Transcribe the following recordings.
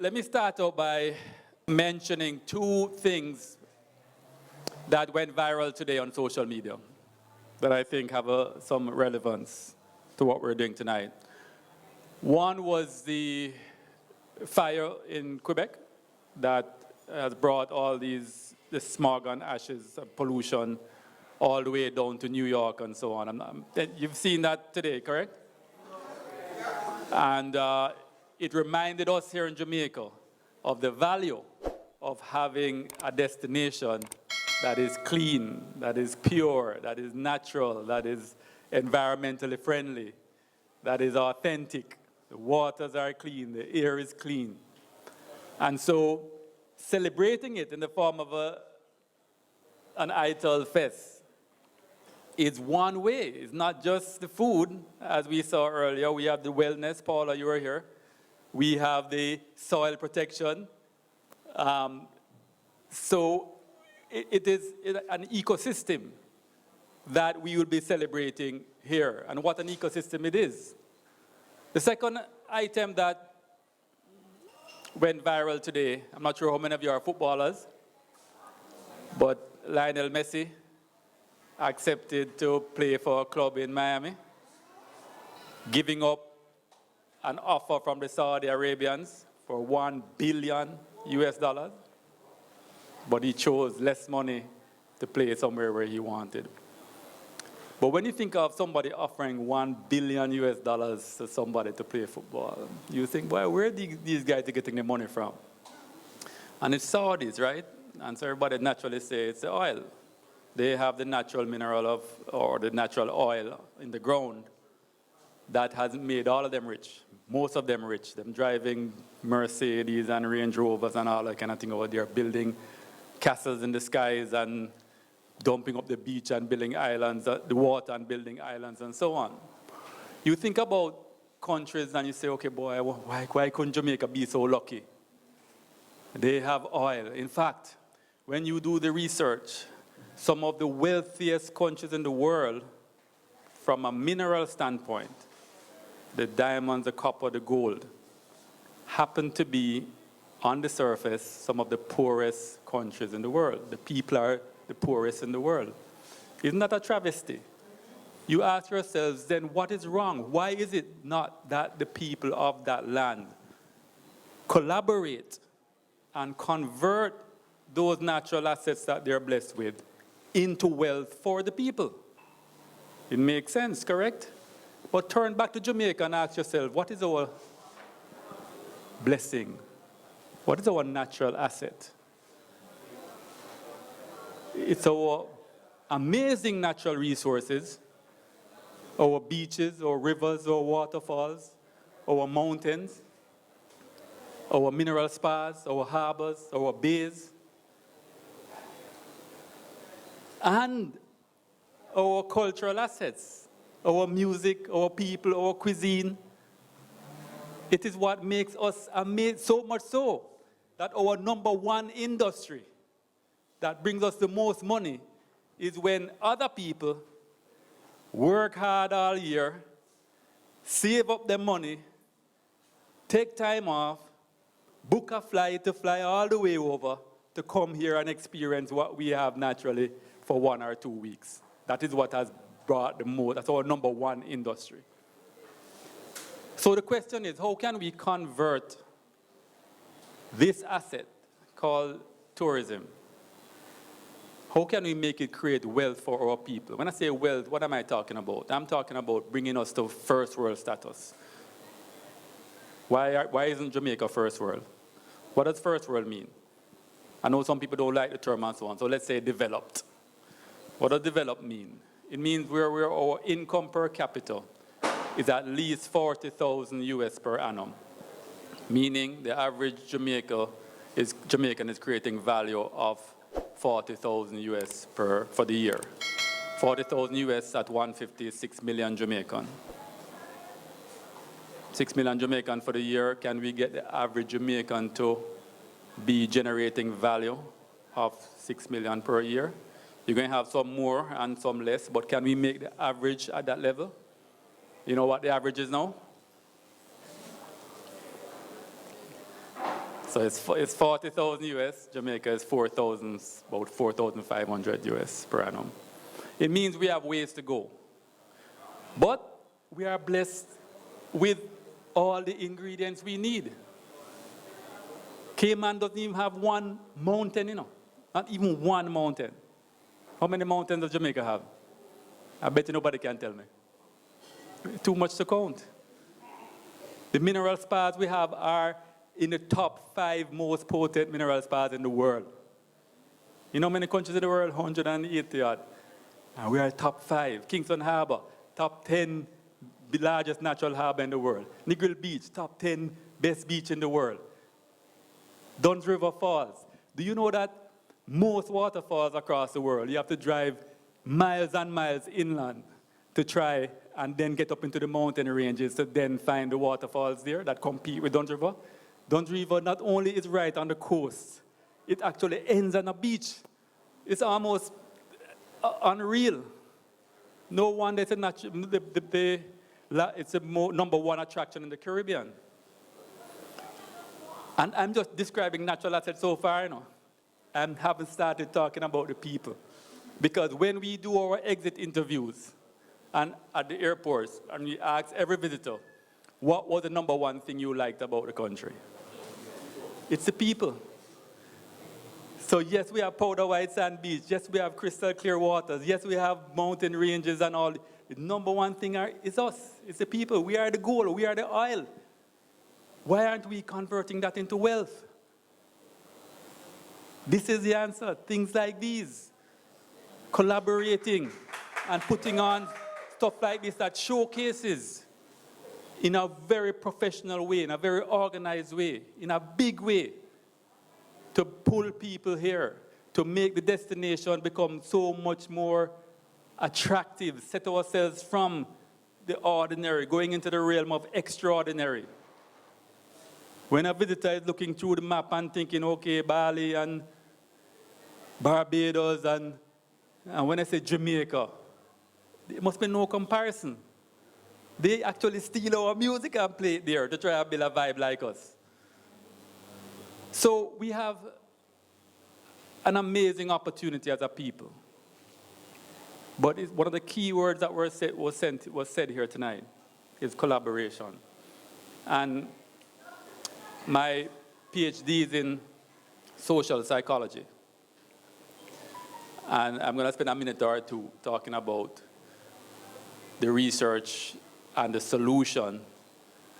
let me start out by mentioning two things that went viral today on social media that I think have some relevance to what we're doing tonight. One was the fire in Quebec that has brought all the smog and ashes of pollution all the way down to New York and so on. You've seen that today, correct? And it reminded us here in Jamaica of the value of having a destination that is clean, that is pure, that is natural, that is environmentally friendly, that is authentic. The waters are clean, the air is clean. And so celebrating it in the form of an Ital Fest is one way. It's not just the food, as we saw earlier. We have the wellness, Paula, you were here. We have the soil protection. So it is an ecosystem that we will be celebrating here, and what an ecosystem it is. The second item that went viral today, I'm not sure how many of you are footballers, but Lionel Messi accepted to play for a club in Miami, giving up an offer from the Saudi Arabians for $1 billion US, but he chose less money to play somewhere where he wanted. But when you think of somebody offering $1 billion US to somebody to play football, you think, well, where are these guys getting their money from? And it's Saudis, right? And so everybody naturally says it's the oil. They have the natural mineral or the natural oil in the ground that has made all of them rich, most of them rich. Them driving Mercedes and Range Rovers and all that kind of thing over there, building castles in the skies and dumping up the beach and building islands, the water and building islands and so on. You think about countries and you say, okay, boy, why couldn't Jamaica be so lucky? They have oil. In fact, when you do the research, some of the wealthiest countries in the world, from a mineral standpoint, the diamonds, the copper, the gold, happen to be, on the surface, some of the poorest countries in the world. The people are the poorest in the world. Isn't that a travesty? You ask yourselves, then what is wrong? Why is it not that the people of that land collaborate and convert those natural assets that they're blessed with into wealth for the people? It makes sense, correct? But turn back to Jamaica and ask yourself, what is our blessing? What is our natural asset? It's our amazing natural resources, our beaches, our rivers, our waterfalls, our mountains, our mineral spas, our harbors, our bays, and our cultural assets, our music, our people, our cuisine. It is what makes us amazed, so much so that our number one industry that brings us the most money is when other people work hard all year, save up their money, take time off, book a flight to fly all the way over to come here and experience what we have naturally for 1 or 2 weeks. That is what has brought the most, that's our number one industry. So the question is, how can we convert this asset called tourism? How can we make it create wealth for our people? When I say wealth, what am I talking about? I'm talking about bringing us to first world status. Why isn't Jamaica first world? What does first world mean? I know some people don't like the term and so on, so let's say developed. What does developed mean? It means where our income per capita is at least 40,000 US per annum, meaning the average Jamaican is creating value of 40,000 US for the year. 40,000 US at 150 is 6 million Jamaican. 6 million Jamaican for the year. Can we get the average Jamaican to be generating value of 6 million per year? You're going to have some more and some less, but can we make the average at that level? You know what the average is now? So it's 40,000 US. Jamaica is 4,000, about 4,500 US per annum. It means we have ways to go. But we are blessed with all the ingredients we need. Cayman doesn't even have one mountain, you know. Not even one mountain. How many mountains does Jamaica have? I bet you nobody can tell me. Too much to count. The mineral spas we have are in the top 5 most potent mineral spas in the world. You know how many countries in the world? 180 odd. And we are top 5. Kingston Harbor, top 10 the largest natural harbor in the world. Negril Beach, top 10 best beach in the world. Dunn's River Falls. Do you know that most waterfalls across the world, you have to drive miles and miles inland to try and then get up into the mountain ranges to then find the waterfalls there that compete with Dunn's River? Dunn's River not only is right on the coast, it actually ends on a beach. It's almost unreal. No wonder it's it's the number 1 attraction in the Caribbean. And I'm just describing natural assets so far, you know. I haven't started talking about the people. Because when we do our exit interviews and at the airports, and we ask every visitor, what was the number 1 thing you liked about the country? It's the people. So yes, we have powder white sand beach. Yes, we have crystal clear waters. Yes, we have mountain ranges and all. The number 1 thing is us. It's the people. We are the gold. We are the oil. Why aren't we converting that into wealth? This is the answer. Things like these. Collaborating and putting on stuff like this that showcases in a very professional way, in a very organized way, in a big way, to pull people here, to make the destination become so much more attractive, set ourselves from the ordinary, going into the realm of extraordinary. When a visitor is looking through the map and thinking, okay, Bali and Barbados and when I say Jamaica, there must be no comparison. They actually steal our music and play it there to try to build a vibe like us. So we have an amazing opportunity as a people. But one of the key words that was said here tonight is collaboration. And my PhD is in social psychology. And I'm going to spend a minute or two talking about the research and the solution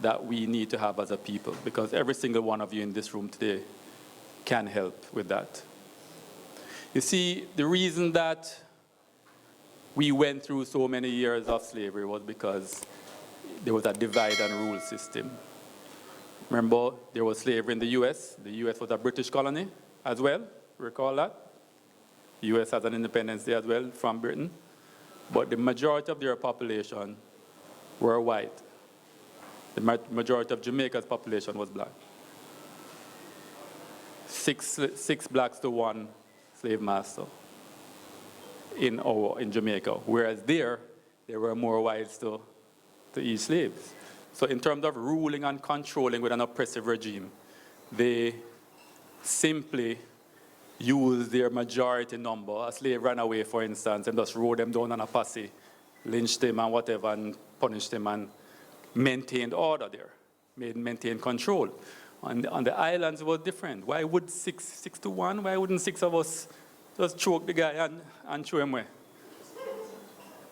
that we need to have as a people, because every single one of you in this room today can help with that. You see, the reason that we went through so many years of slavery was because there was a divide and rule system. Remember, there was slavery in the US. The US was a British colony as well. Recall that? The US has an independence day as well from Britain. But the majority of their population were white. The majority of Jamaica's population was black. Six blacks to 1 slave master in Jamaica. Whereas there were more whites to each slaves. So in terms of ruling and controlling with an oppressive regime, they simply use their majority number. A slave ran away, for instance, and just rode them down on a posse, lynched him and whatever, and punished him and maintained order there, maintained control. On the islands, it was different. Why would 6 to 1? Why wouldn't 6 of us just choke the guy and throw him away?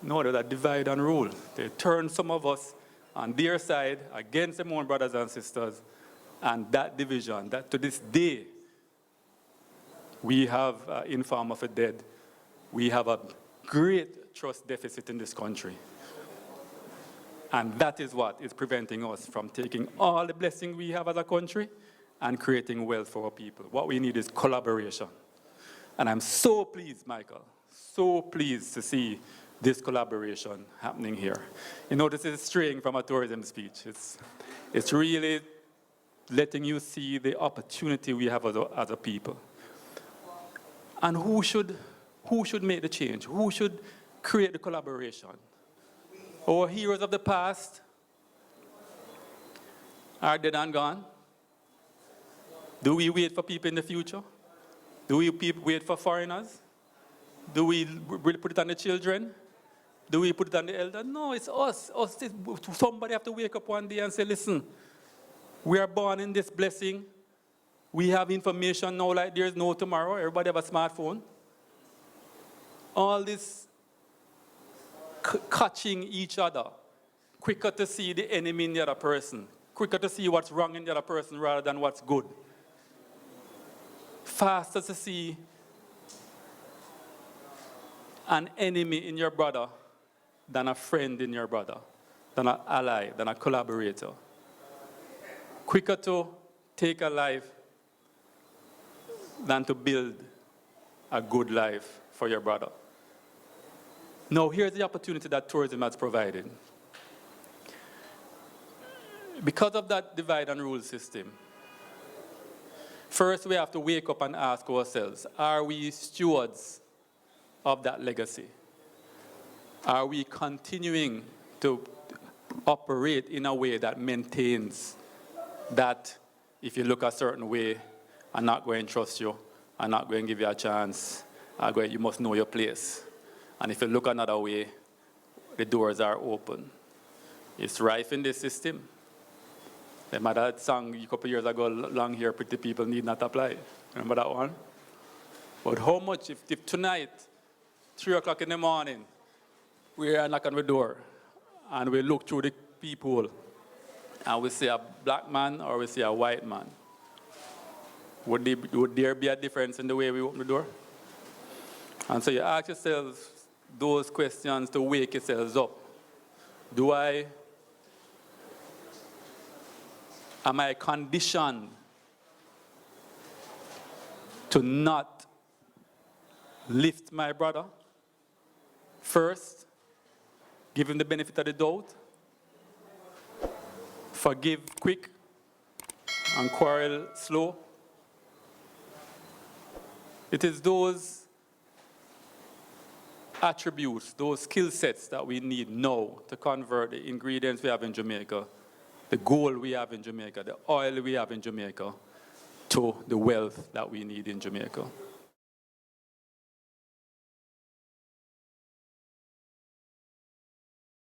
No, there's a divide and rule. They turned some of us on their side against their own brothers and sisters, and that division, that to this day, we have, in form of a dead, we have a great trust deficit in this country. And that is what is preventing us from taking all the blessing we have as a country and creating wealth for our people. What we need is collaboration. And I'm so pleased, Michael, so pleased to see this collaboration happening here. You know, this is straying from a tourism speech. It's really letting you see the opportunity we have as a people. And who should make the change? Who should create the collaboration? Our heroes of the past are dead and gone. Do we wait for people in the future? Do we wait for foreigners? Do we really put it on the children? Do we put it on the elders? No, it's us. Somebody have to wake up one day and say, listen, we are born in this blessing. We have information now like there's no tomorrow. Everybody have a smartphone. All this catching each other, quicker to see the enemy in the other person, quicker to see what's wrong in the other person rather than what's good. Faster to see an enemy in your brother than a friend in your brother, than an ally, than a collaborator. Quicker to take a life than to build a good life for your brother. Now, here's the opportunity that tourism has provided. Because of that divide and rule system, first we have to wake up and ask ourselves, are we stewards of that legacy? Are we continuing to operate in a way that maintains that if you look a certain way, I'm not going to trust you, I'm not going to give you a chance, you must know your place. And if you look another way, the doors are open. It's rife in this system. Remember that song a couple years ago, long hair, pretty people need not apply. Remember that one? But how much if tonight, 3 o'clock in the morning, we are knocking on the door and we look through the peephole and we see a black man or we see a white man, would there be a difference in the way we open the door? And so you ask yourselves those questions to wake yourselves up. Am I conditioned to not lift my brother first, give him the benefit of the doubt, forgive quick and quarrel slow? It is those attributes, those skill sets that we need now to convert the ingredients we have in Jamaica, the gold we have in Jamaica, the oil we have in Jamaica, to the wealth that we need in Jamaica.